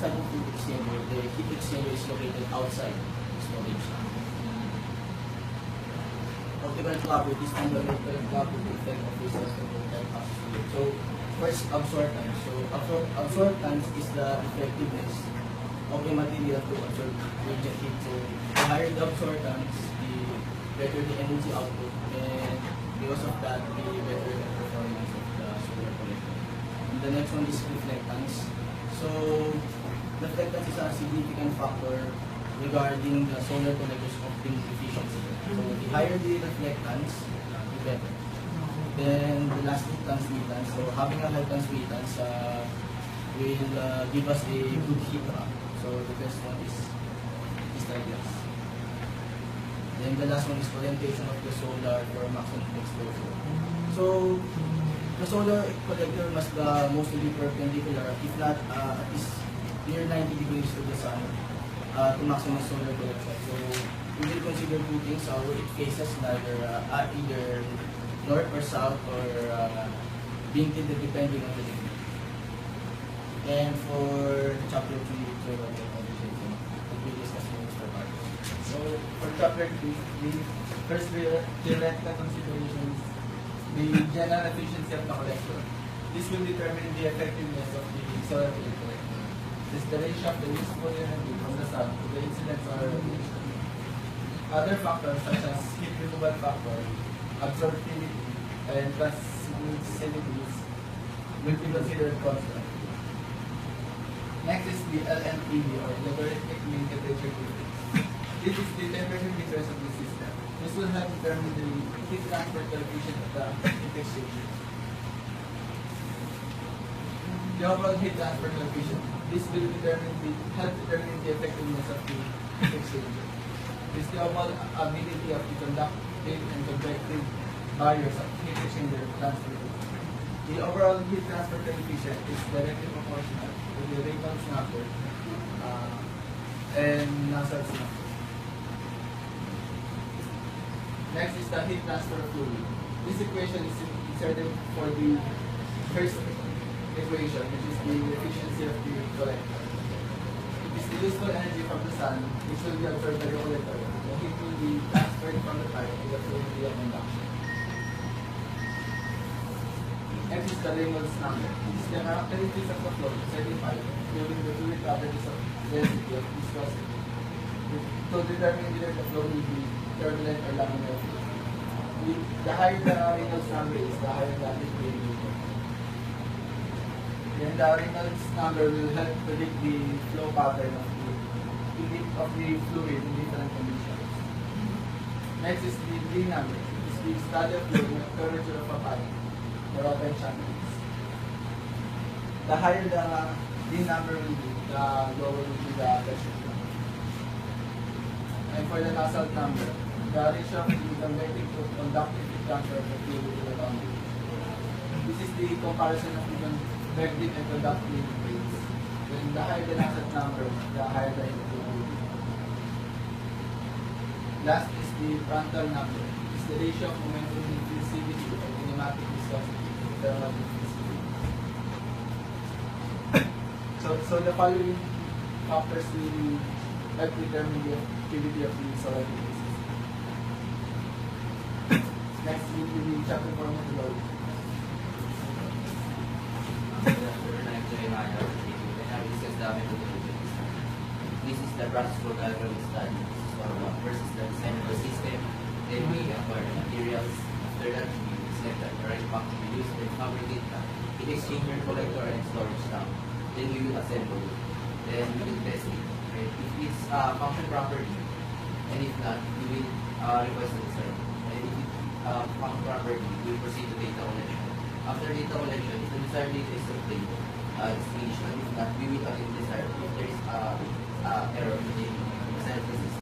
type of heat exchanger, the heat exchanger is located outside the storage tank. Optical properties and the electrical property effect of this system will help us to. So, first, absorbance. So, absorbance is the effectiveness of the material to absorb radiant heat. So, the higher the absorbance, the better the energy output, and because of that, the better the performance of the solar collector. And the next one is reflectance. So, reflectance is a significant factor regarding the solar collector's optimum efficiency. So, the higher the reflectance, the better. Then, the last is transmittance. So, having a high transmittance will give us a good heat trap. So, the best one is radiance. Then, the last one is orientation of the solar for maximum exposure. So, the solar collector must mostly be perpendicular, if not at least near 90 degrees to the sun to maximize solar collection. So, we will consider two things, where it faces either north or south or being tilted depending on the degree. And for chapter 3, we'll be discussing Mr. Marcos. So, for chapter 3, the first theoretical considerations, the general efficiency of the collector. This will determine the effectiveness of the solar collector. This is the ratio of the useful energy from the sun to the incident solar radiation. Other factors such as heat removal factor, absorptivity, and transmissivities will be considered constant. Next is the LMTD, or logarithmic mean temperature difference. This is the temperature difference of the system. This will help determine the heat transfer coefficient of the heat exchanger. The overall heat transfer coefficient. This will help determine the effectiveness of the heat exchanger. This is the overall ability of the conductive and convective barriers of heat exchanger transfer. The overall heat transfer coefficient is directly proportional to the Reynolds number and Nusselt's number. Next is the heat transfer fluid. This equation is inserted for the first equation, which is the efficiency of the collector. It is the useful energy from the sun, which will be absorbed by the collector. The heat will be transferred from the pipe to the fluid via conduction. Next is the Reynolds number. It is the characteristics of the flow certified, including the fluid properties of density of viscosity, to determine whether the flow will be turbulent or laminar flow. The higher the Reynolds number is, the higher the equilibrium. Then the Reynolds number will help predict the flow pattern of the fluid in different conditions. Next is the D number. It is the study of the curvature of a pipe, the open channels. The higher the D number will be, the lower will be the pressure. And for the Nusselt number, the ratio of the convective to conductive heat transfer of the fluid to the boundary. This is the comparison of the convective and conductive rates. When the higher the Nusselt number, the higher the heat will be. Last is the Prandtl number. It is the ratio of momentum diffusivity or kinematic viscosity to thermal diffusivity. So the following factors will help determine the activity of the solar system. Next will be the chapter 4 methodology. This is the process for calculating study. First is the design of the system, then we acquire the materials. After that, we select the right pack to be used and fabricate the heat exchanger, collector, and storage tank. Then we will assemble it. Then we will test it. Right? If it's function properly, and if not, we will request the design. And if it function properly, we will proceed to data collection. After data collection, if the desired data is obtained, it's finished. And if not, we will again decide if there is error in the design of the system.